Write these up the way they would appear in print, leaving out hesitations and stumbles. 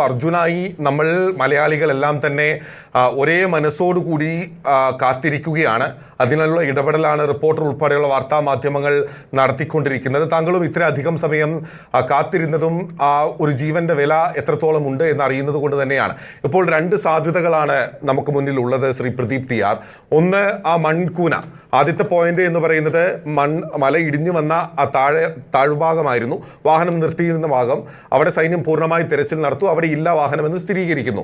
അർജുനായി നമ്മൾ മലയാളികളെല്ലാം തന്നെ ഒരേ മനസ്സോടുകൂടി കാത്തിരിക്കുകയാണ്. അതിനുള്ള ഇടപെടലാണ് റിപ്പോർട്ടർ ഉൾപ്പെടെയുള്ള വാർത്താ മാധ്യമങ്ങൾ നടത്തിക്കൊണ്ടിരിക്കുന്നത്. താങ്കളും ഇത്രയധികം സമയം കാത്തിരുന്നതും ആ ഒരു ജീവന്റെ വില എത്രത്തോളം ഉണ്ട് എന്നറിയുന്നത് കൊണ്ട് തന്നെയാണ്. ഇപ്പോൾ രണ്ട് സാധ്യതകളാണ് നമുക്ക് മുന്നിൽ ഉള്ളത് ശ്രീ പ്രദീപ് ടി ആർ. ഒന്ന്, ആ മൺകൂന, ആദ്യത്തെ പോയിന്റ് എന്ന് പറയുന്നത് മല ഇടിഞ്ഞു വന്ന ആ താഴ്ഭാഗമായിരുന്നു, വാഹനം നിർത്തിയിരുന്ന ഭാഗം. അവിടെ സൈന്യം പൂർണ്ണമായി തെരച്ചിൽ നടത്തും, അവിടെ ഇല്ല വാഹനമെന്ന് സ്ഥിരീകരിക്കുന്നു.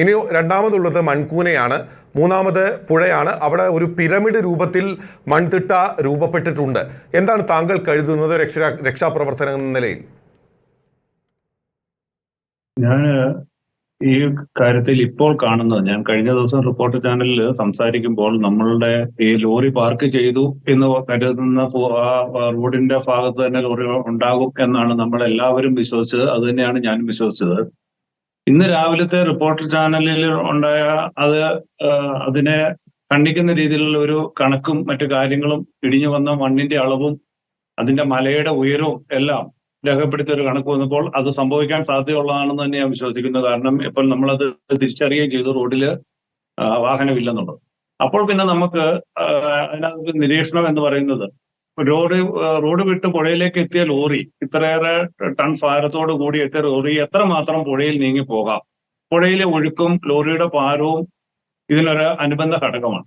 ഇനി രണ്ടാമതുള്ളത് മൺകൂനയാണ്, മൂന്നാമത് പുഴയാണ്. അവിടെ ഒരു പിരമിഡ് രൂപത്തിൽ മൺതിട്ട രൂപപ്പെട്ടിട്ടുണ്ട്. എന്താണ് താങ്കൾ കരുതുന്നത് രക്ഷാപ്രവർത്തനം എന്ന നിലയിൽ? ഞാൻ ഈ കാര്യത്തിൽ ഇപ്പോൾ കാണുന്നത്, ഞാൻ കഴിഞ്ഞ ദിവസം റിപ്പോർട്ടർ ചാനലിൽ സംസാരിക്കുമ്പോൾ നമ്മളുടെ ഈ ലോറി പാർക്ക് ചെയ്തു എന്ന് കരുതുന്ന റോഡിന്റെ ഭാഗത്ത് തന്നെ ലോറി ഉണ്ടാകും എന്നാണ് നമ്മൾ എല്ലാവരും വിശ്വസിച്ചത്. അത് തന്നെയാണ് ഞാനും വിശ്വസിച്ചത്. ഇന്ന് രാവിലത്തെ റിപ്പോർട്ടർ ചാനലിൽ ഉണ്ടായ അതിനെ ഖണ്ഡിക്കുന്ന രീതിയിലുള്ള ഒരു കണക്കും മറ്റു കാര്യങ്ങളും, ഇടിഞ്ഞു വന്ന മണ്ണിന്റെ അളവും അതിന്റെ മലയുടെ ഉയരവും എല്ലാം രേഖപ്പെടുത്തിയ ഒരു കണക്ക് വന്നപ്പോൾ അത് സംഭവിക്കാൻ സാധ്യതയുള്ളതാണെന്ന് തന്നെ ഞാൻ വിശ്വസിക്കുന്നു. കാരണം ഇപ്പോൾ നമ്മളത് തിരിച്ചറിയുകയും ചെയ്തു, റോഡില് വാഹനമില്ലെന്നുള്ളത്. അപ്പോൾ പിന്നെ നമുക്ക് അതിനകത്ത് നിരീക്ഷണം എന്ന് പറയുന്നത്, റോഡ് വിട്ട് പുഴയിലേക്ക് എത്തിയ ലോറി, ഇത്രയേറെ ടൺ ഭാരത്തോട് കൂടി എത്തിയ ലോറി എത്രമാത്രം പുഴയിൽ നീങ്ങി പോകാം? പുഴയിലെ ഒഴുക്കും ലോറിയുടെ ഭാരവും ഇതിനൊരു അനുബന്ധ ഘടകമാണ്.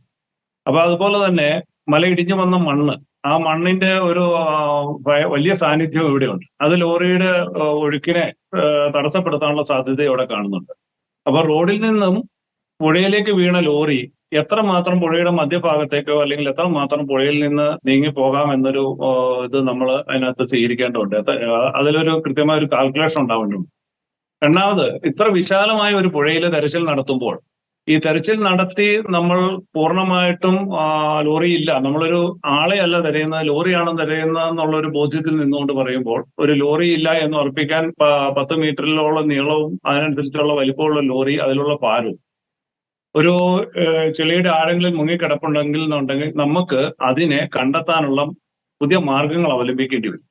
അപ്പൊ അതുപോലെ തന്നെ മല ഇടിഞ്ഞു വന്ന മണ്ണ്, ആ മണ്ണിന്റെ ഒരു വലിയ സാന്നിധ്യം ഇവിടെയുണ്ട്. അത് ലോറിയുടെ ഒഴുക്കിനെ തടസ്സപ്പെടുത്താനുള്ള സാധ്യത ഇവിടെ കാണുന്നുണ്ട്. അപ്പൊ റോഡിൽ നിന്നും പുഴയിലേക്ക് വീണ ലോറി എത്രമാത്രം പുഴയുടെ മധ്യഭാഗത്തേക്കോ അല്ലെങ്കിൽ എത്രമാത്രം പുഴയിൽ നിന്ന് നീങ്ങി പോകാം എന്നൊരു ഇത് നമ്മൾ അതിനകത്ത് സ്വീകരിക്കേണ്ടതുണ്ട്. അതിലൊരു കൃത്യമായ ഒരു കാൽക്കുലേഷൻ ഉണ്ടാവേണ്ടതുണ്ട്. രണ്ടാമത്, ഇത്ര വിശാലമായ ഒരു പുഴയിൽ തെരച്ചിൽ നടത്തുമ്പോൾ, ഈ തെരച്ചിൽ നടത്തി നമ്മൾ പൂർണ്ണമായിട്ടും ലോറി ഇല്ല, നമ്മളൊരു ആളെ അല്ല തിരയുന്നത്, ലോറിയാണ് തിരയുന്നത് എന്നുള്ള ഒരു ബോധ്യത്തിൽ നിന്നുകൊണ്ട് പറയുമ്പോൾ, ഒരു ലോറി ഇല്ല എന്ന് ഉറപ്പിക്കാൻ 10 മീറ്ററിലോളം നീളവും അതിനനുസരിച്ചുള്ള വലിപ്പമുള്ള ലോറി, അതിലുള്ള ഭാരവും, ഒരു ചെളിയുടെ ആഴങ്ങളിൽ മുങ്ങിക്കിടപ്പുണ്ടെങ്കിൽ നമുക്ക് അതിനെ കണ്ടെത്താനുള്ള പുതിയ മാർഗങ്ങൾ അവലംബിക്കേണ്ടി വരും.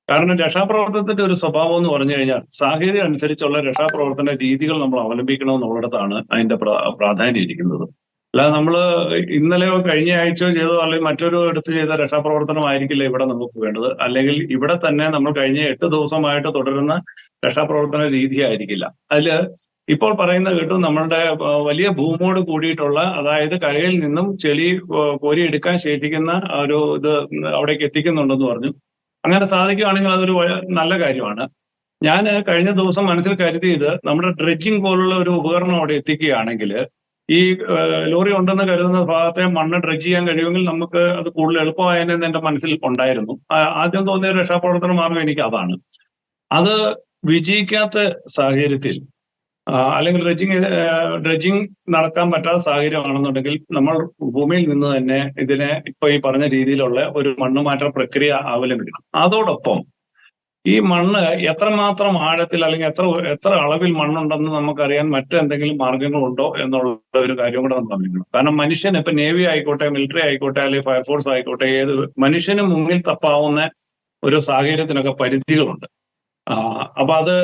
കാരണം രക്ഷാപ്രവർത്തനത്തിന്റെ ഒരു സ്വഭാവം എന്ന് പറഞ്ഞു കഴിഞ്ഞാൽ, സാഹചര്യം അനുസരിച്ചുള്ള രക്ഷാപ്രവർത്തന രീതികൾ നമ്മൾ അവലംബിക്കണമെന്നുള്ളിടത്താണ് അതിന്റെ പ്രാധാന്യം ഇരിക്കുന്നത്. അല്ലാതെ നമ്മൾ ഇന്നലെയോ കഴിഞ്ഞ ആഴ്ചയോ ചെയ്തോ അല്ലെങ്കിൽ മറ്റൊരു എടുത്ത് ചെയ്ത രക്ഷാപ്രവർത്തനം ആയിരിക്കില്ല ഇവിടെ നമുക്ക് വേണ്ടത്. അല്ലെങ്കിൽ ഇവിടെ തന്നെ നമ്മൾ കഴിഞ്ഞ 8 ദിവസമായിട്ട് തുടരുന്ന രക്ഷാപ്രവർത്തന രീതി ആയിരിക്കില്ല. അതില് ഇപ്പോൾ പറയുന്ന കേട്ടു, നമ്മളുടെ വലിയ ഭൂമിയോട് കൂടിയിട്ടുള്ള, അതായത് കരയിൽ നിന്നും ചെളി കോരിയെടുക്കാൻ ശേഷിക്കുന്ന ഒരു ഇത് അവിടേക്ക് എത്തിക്കുന്നുണ്ടെന്ന് പറഞ്ഞു. അങ്ങനെ സാധിക്കുകയാണെങ്കിൽ അതൊരു നല്ല കാര്യമാണ്. ഞാൻ കഴിഞ്ഞ ദിവസം മനസ്സിൽ കരുതിയത്, നമ്മുടെ ഡ്രെഡ്ജിങ് പോലുള്ള ഒരു ഉപകരണം അവിടെ എത്തിക്കുകയാണെങ്കിൽ, ഈ ലോറി ഉണ്ടെന്ന് കരുതുന്ന ഭാഗത്തെ മണ്ണ് ഡ്രെഡ്ജ് ചെയ്യാൻ കഴിയുമെങ്കിൽ നമുക്ക് അത് കൂടുതൽ എളുപ്പമായെന്ന് എന്റെ മനസ്സിൽ ഉണ്ടായിരുന്നു. ആദ്യം തോന്നിയ രക്ഷാപ്രവർത്തന മാർഗം എനിക്ക് അതാണ്. അത് വിജയിക്കാത്ത സാഹചര്യത്തിൽ, അല്ലെങ്കിൽ ഡ്രെഡ്ജിങ് നടക്കാൻ പറ്റാത്ത സാഹചര്യമാണെന്നുണ്ടെങ്കിൽ, നമ്മൾ ഭൂമിയിൽ നിന്ന് തന്നെ ഇതിനെ ഇപ്പൊ ഈ പറഞ്ഞ രീതിയിലുള്ള ഒരു മണ്ണുമാറ്റ പ്രക്രിയ അവലംബിക്കണം. അതോടൊപ്പം ഈ മണ്ണ് എത്രമാത്രം ആഴത്തിൽ അല്ലെങ്കിൽ എത്ര അളവിൽ മണ്ണുണ്ടെന്ന് നമുക്കറിയാൻ മറ്റെന്തെങ്കിലും മാർഗങ്ങളുണ്ടോ എന്നുള്ള ഒരു കാര്യം കൂടെ നമ്മൾ അറിയണം. കാരണം മനുഷ്യൻ, ഇപ്പൊ നേവി ആയിക്കോട്ടെ, മിലിറ്ററി ആയിക്കോട്ടെ, അല്ലെങ്കിൽ ഫയർഫോഴ്സ് ആയിക്കോട്ടെ, മനുഷ്യന് മുന്നിൽ തപ്പാവുന്ന ഒരു സാഹചര്യത്തിനൊക്കെ പരിധികളുണ്ട്. അപ്പൊ അത്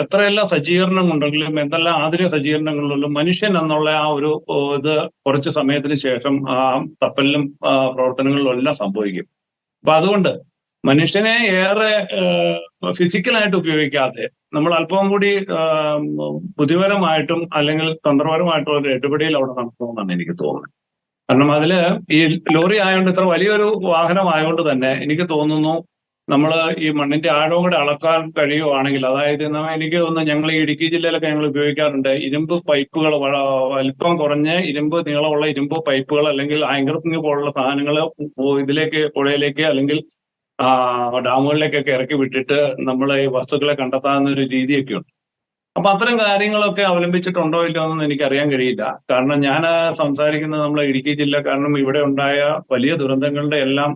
എത്രയെല്ലാം സജ്ജീകരണം ഉണ്ടെങ്കിലും, എന്തെല്ലാം ആധുനിക സജ്ജീകരണങ്ങളിലും, മനുഷ്യൻ എന്നുള്ള ആ ഒരു ഇത് കുറച്ച് സമയത്തിന് ശേഷം ആ തപ്പലിലും പ്രവർത്തനങ്ങളിലും എല്ലാം സംഭവിക്കും. അപ്പൊ അതുകൊണ്ട് മനുഷ്യനെ ഏറെ ഫിസിക്കലായിട്ട് ഉപയോഗിക്കാതെ നമ്മൾ അല്പം കൂടി ബുദ്ധിപരമായിട്ടും അല്ലെങ്കിൽ തന്ത്രപരമായിട്ടുള്ള ഒരു ഇടപെടൽ അവിടെ നടത്തണമെന്നാണ് എനിക്ക് തോന്നുന്നത്. കാരണം അതില് ഈ ലോറി ആയതുകൊണ്ട്, ഇത്ര വലിയൊരു വാഹനം ആയതുകൊണ്ട് തന്നെ എനിക്ക് തോന്നുന്നു, നമ്മൾ ഈ മണ്ണിന്റെ ആഴവും കൂടെ അളക്കാൻ കഴിയുവാണെങ്കിൽ, അതായത് എനിക്ക് തോന്നുന്നു, ഞങ്ങൾ ഈ ഇടുക്കി ജില്ലയിലൊക്കെ ഞങ്ങൾ ഉപയോഗിക്കാറുണ്ട് ഇരുമ്പ് പൈപ്പുകൾ, വലിപ്പം കുറഞ്ഞ ഇരുമ്പ് നീളമുള്ള ഇരുമ്പ് പൈപ്പുകൾ അല്ലെങ്കിൽ ആങ്കറിങ് പോലുള്ള സാധനങ്ങൾ ഇതിലേക്ക്, പുഴയിലേക്ക് അല്ലെങ്കിൽ ഡാമുകളിലേക്കൊക്കെ ഇറക്കി വിട്ടിട്ട് നമ്മൾ ഈ വസ്തുക്കളെ കണ്ടെത്താവുന്ന ഒരു രീതിയൊക്കെ ഉണ്ട്. അപ്പൊ അത്തരം കാര്യങ്ങളൊക്കെ അവലംബിച്ചിട്ടുണ്ടോ ഇല്ലയോ എന്നൊന്നും എനിക്കറിയാൻ കഴിയില്ല. കാരണം ഞാൻ സംസാരിക്കുന്നത് നമ്മളെ ഇടുക്കി ജില്ല, കാരണം ഇവിടെ ഉണ്ടായ വലിയ ദുരന്തങ്ങളുടെ എല്ലാം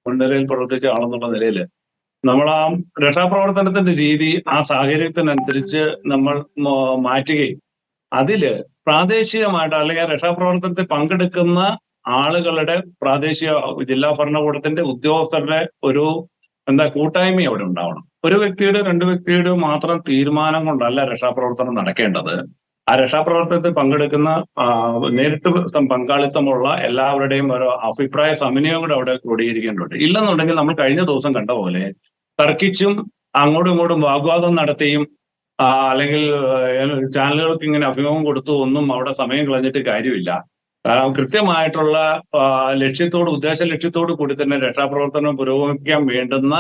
മുൻനിരയിൽ പ്രവർത്തിച്ച ആളെന്നുള്ള നിലയിൽ നമ്മൾ ആ രക്ഷാപ്രവർത്തനത്തിന്റെ രീതി ആ സാഹചര്യത്തിനനുസരിച്ച് നമ്മൾ മാറ്റുകയും, അതില് പ്രാദേശികമായിട്ട് അല്ലെങ്കിൽ രക്ഷാപ്രവർത്തനത്തിൽ പങ്കെടുക്കുന്ന ആളുകളുടെ പ്രാദേശിക ജില്ലാ ഭരണകൂടത്തിന്റെ ഉദ്യോഗസ്ഥരുടെ ഒരു കൂട്ടായ്മ അവിടെ ഉണ്ടാവണം. ഒരു വ്യക്തിയുടെ രണ്ട് വ്യക്തിയുടെ മാത്രം തീരുമാനം കൊണ്ടല്ല രക്ഷാപ്രവർത്തനം നടക്കേണ്ടത്. ആ രക്ഷാപ്രവർത്തനത്തിൽ പങ്കെടുക്കുന്ന നേരിട്ട് പങ്കാളിത്തമുള്ള എല്ലാവരുടെയും ഒരു അഭിപ്രായ സമന്വയം കൂടെ അവിടെ ക്രോഡീകരിക്കേണ്ടതുണ്ട്. ഇല്ലെന്നുണ്ടെങ്കിൽ നമ്മൾ കഴിഞ്ഞ ദിവസം കണ്ട പോലെ തർക്കിച്ചും അങ്ങോട്ടും ഇങ്ങോട്ടും വാഗ്വാദം നടത്തിയും അല്ലെങ്കിൽ ചാനലുകൾക്ക് ഇങ്ങനെ അഭിമുഖം കൊടുത്തു ഒന്നും അവിടെ സമയം കളഞ്ഞിട്ട് കാര്യമില്ല. കൃത്യമായിട്ടുള്ള ഉദ്ദേശ ലക്ഷ്യത്തോടു കൂടി തന്നെ രക്ഷാപ്രവർത്തനം പുരോഗമിക്കാൻ വേണ്ടുന്ന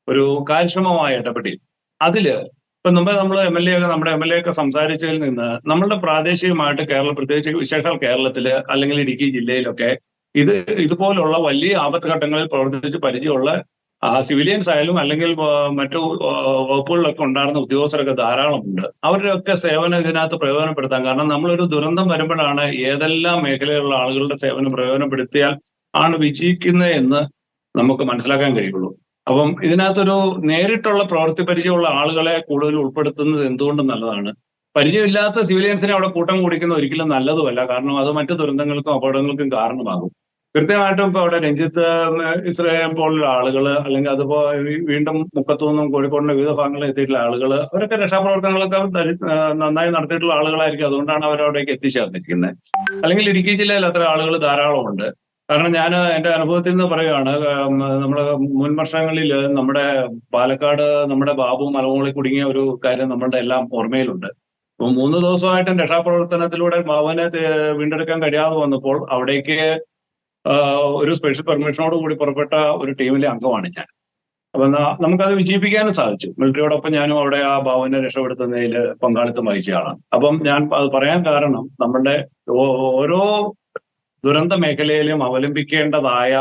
ഒരു കാര്യക്ഷമമായ ഇടപെടൽ. അതില് ഇപ്പൊ നമ്മുടെ എം എൽ എ ഒക്കെ സംസാരിച്ചതിൽ നിന്ന് നമ്മളുടെ പ്രാദേശികമായിട്ട് പ്രത്യേകിച്ച് വിശേഷാൽ കേരളത്തില് അല്ലെങ്കിൽ ഇടുക്കി ജില്ലയിലൊക്കെ ഇതുപോലുള്ള വലിയ ആപത്ത് ഘട്ടങ്ങളിൽ പ്രവർത്തിച്ച് പരിചയമുള്ള സിവിലിയൻസ് ആയാലും അല്ലെങ്കിൽ മറ്റു വകുപ്പുകളിലൊക്കെ ഉണ്ടായിരുന്ന ഉദ്യോഗസ്ഥരൊക്കെ ധാരാളമുണ്ട്. അവരുടെയൊക്കെ സേവനം ഇതിനകത്ത് പ്രയോജനപ്പെടുത്താം. കാരണം നമ്മളൊരു ദുരന്തം വരുമ്പോഴാണ് ഏതെല്ലാം മേഖലയിലുള്ള ആളുകളുടെ സേവനം പ്രയോജനപ്പെടുത്തിയാൽ ആണ് വിജയിക്കുന്നത് എന്ന് നമുക്ക് മനസ്സിലാക്കാൻ കഴിയുള്ളൂ. അപ്പം ഇതിനകത്തൊരു നേരിട്ടുള്ള പ്രവൃത്തി പരിചയമുള്ള ആളുകളെ കൂടുതൽ ഉൾപ്പെടുത്തുന്നത് എന്തുകൊണ്ടും നല്ലതാണ്. പരിചയമില്ലാത്ത സിവിലിയൻസിനെ അവിടെ കൂട്ടം കൂടിക്കുന്നത് ഒരിക്കലും നല്ലതുമല്ല. കാരണം അത് മറ്റു ദുരന്തങ്ങൾക്കും അപകടങ്ങൾക്കും കാരണമാകും. കൃത്യമായിട്ടും ഇപ്പൊ അവിടെ രഞ്ജിത്ത് ഇസ്രായേൽ പോലുള്ള ആളുകൾ അല്ലെങ്കിൽ അതുപോലെ വീണ്ടും മുക്കത്തുനിന്നും കോഴിക്കോടിന്റെ വിവിധ ഭാഗങ്ങളിൽ എത്തിയിട്ടുള്ള ആളുകൾ അവരൊക്കെ രക്ഷാപ്രവർത്തനങ്ങളൊക്കെ നന്നായി നടത്തിയിട്ടുള്ള ആളുകളായിരിക്കും. അതുകൊണ്ടാണ് അവരവിടേക്ക് എത്തിച്ചേർന്നിരിക്കുന്നത്. അല്ലെങ്കിൽ ഇടുക്കി ജില്ലയിൽ അത്ര ആളുകൾ ധാരാളമുണ്ട്. കാരണം ഞാൻ എന്റെ അനുഭവത്തിൽ നിന്ന് പറയുകയാണ്, നമ്മുടെ മുൻ വർഷങ്ങളിൽ നമ്മുടെ പാലക്കാട് നമ്മുടെ ബാബു മലമുകളിൽ കുടുങ്ങിയ ഒരു കാര്യം നമ്മളുടെ എല്ലാം ഓർമ്മയിലുണ്ട്. അപ്പൊ 3 ദിവസമായിട്ടും രക്ഷാപ്രവർത്തനത്തിലൂടെ ബാബുവിനെ വീണ്ടെടുക്കാൻ കഴിയാതെ വന്നപ്പോൾ അവിടേക്ക് ഒരു സ്പെഷ്യൽ പെർമിഷനോട് കൂടി പുറപ്പെട്ട ഒരു ടീമിലെ അംഗമാണ് ഞാൻ. അപ്പൊ നമുക്കത് വിജയിപ്പിക്കാനും സാധിച്ചു. മിലിറ്ററിയോടൊപ്പം ഞാനും അവിടെ ആ ബാബുവിനെ രക്ഷപ്പെടുത്തുന്നതിൽ പങ്കാളിത്തം വഹിച്ചയാളാണ്. അപ്പം ഞാൻ അത് പറയാൻ കാരണം നമ്മളുടെ ഓരോ ദുരന്ത മേഖലയിലും അവലംബിക്കേണ്ടതായ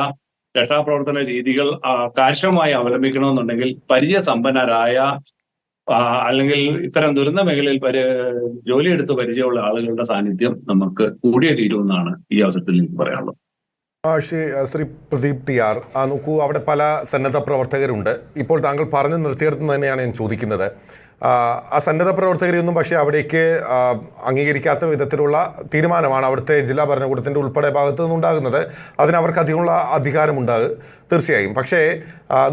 രക്ഷാപ്രവർത്തന രീതികൾ കാര്യക്ഷമമായി അവലംബിക്കണമെന്നുണ്ടെങ്കിൽ പരിചയസമ്പന്നരായ അല്ലെങ്കിൽ ഇത്തരം ദുരന്ത മേഖലയിൽ ജോലിയെടുത്ത് പരിചയമുള്ള ആളുകളുടെ സാന്നിധ്യം നമുക്ക് കൂടിയേ തീരുമെന്നാണ് ഈ അവസരത്തിൽ എനിക്ക് പറയാനുള്ളത്. ശ്രീ പ്രദീപ് ടി.ആർ., നോക്കൂ, അവിടെ പല സന്നദ്ധ പ്രവർത്തകരുണ്ട്. ഇപ്പോൾ താങ്കൾ പറഞ്ഞു നിർത്തിയെടുത്ത് തന്നെയാണ് ഞാൻ ചോദിക്കുന്നത്. ആ സന്നദ്ധ പ്രവർത്തകരെയൊന്നും പക്ഷേ അവിടേക്ക് അംഗീകരിക്കാത്ത വിധത്തിലുള്ള തീരുമാനമാണ് അവിടുത്തെ ജില്ലാ ഭരണകൂടത്തിൻ്റെ ഉൾപ്പെടെ ഭാഗത്തു നിന്നുണ്ടാകുന്നത്. അതിനവർക്ക് അധികമുള്ള അധികാരമുണ്ടാകും തീർച്ചയായും. പക്ഷേ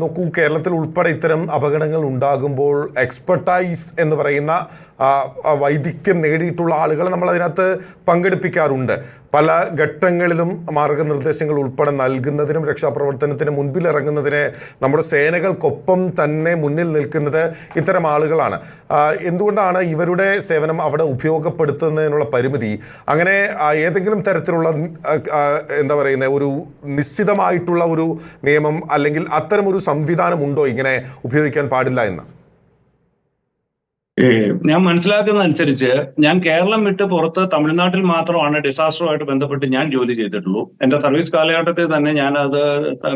നോക്കൂ, കേരളത്തിൽ ഉൾപ്പെടെ ഇത്തരം അപകടങ്ങൾ ഉണ്ടാകുമ്പോൾ എക്സ്പെർട്ടൈസ് എന്ന് പറയുന്ന വൈദഗ്ധ്യം നേടിയിട്ടുള്ള ആളുകളെ നമ്മൾ അതിനകത്ത് പങ്കെടുപ്പിക്കാറുണ്ട്. പല ഘട്ടങ്ങളിലും മാർഗനിർദ്ദേശങ്ങൾ ഉൾപ്പെടെ നൽകുന്നതിനും രക്ഷാപ്രവർത്തനത്തിന് മുൻപിലിറങ്ങുന്നതിന് നമ്മുടെ സേനകൾക്കൊപ്പം തന്നെ മുന്നിൽ നിൽക്കുന്നത് ഇത്തരം ആളുകളാണ്. എന്തുകൊണ്ടാണ് ഇവരുടെ സേവനം അവിടെ ഉപയോഗപ്പെടുത്തുന്നതിനുള്ള പരിമിതി? അങ്ങനെ ഏതെങ്കിലും തരത്തിലുള്ള എന്താ പറയുന്നത് ഒരു നിശ്ചിതമായിട്ടുള്ള ഒരു നിയമം അല്ലെങ്കിൽ അത്തരമൊരു സംവിധാനം ഉണ്ടോ ഇങ്ങനെ ഉപയോഗിക്കാൻ പാടില്ല എന്ന്? ഞാൻ മനസ്സിലാക്കുന്ന അനുസരിച്ച് ഞാൻ കേരളം വിട്ട് പുറത്ത് തമിഴ്നാട്ടിൽ മാത്രമാണ് ഡിസാസ്റ്ററുമായിട്ട് ബന്ധപ്പെട്ട് ഞാൻ ജോലി ചെയ്തിട്ടുള്ളൂ. എന്റെ സർവീസ് കാലഘട്ടത്തിൽ തന്നെ ഞാനത്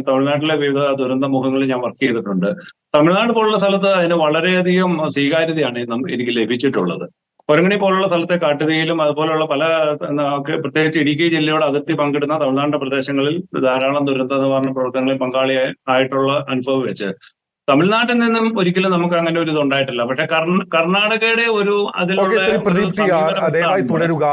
തമിഴ്നാട്ടിലെ വിവിധ ദുരന്ത മുഖങ്ങളിൽ ഞാൻ വർക്ക് ചെയ്തിട്ടുണ്ട്. തമിഴ്നാട് പോലുള്ള സ്ഥലത്ത് അതിന് വളരെയധികം സ്വീകാര്യതയാണ് എനിക്ക് ലഭിച്ചിട്ടുള്ളത്. കൊരങ്ങണി പോലുള്ള സ്ഥലത്തെ കാട്ടുതീയിലും അതുപോലുള്ള പല പ്രത്യേകിച്ച് ഇടുക്കി ജില്ലയോട് അതിർത്തി പങ്കിടുന്ന തമിഴ്നാടിന്റെ പ്രദേശങ്ങളിൽ ധാരാളം ദുരന്ത നിവാരണ പ്രവർത്തനങ്ങളിൽ പങ്കാളിയായിട്ടുള്ള അനുഭവം വെച്ച് തമിഴ്നാട്ടിൽ നിന്നും ഒരിക്കലും നമുക്ക് അങ്ങനെ ഒരു ഇതുണ്ടായിട്ടില്ല. പക്ഷെ കർണാടകയുടെ ഒരു അതിലുള്ള ദയവായി തുടരുക.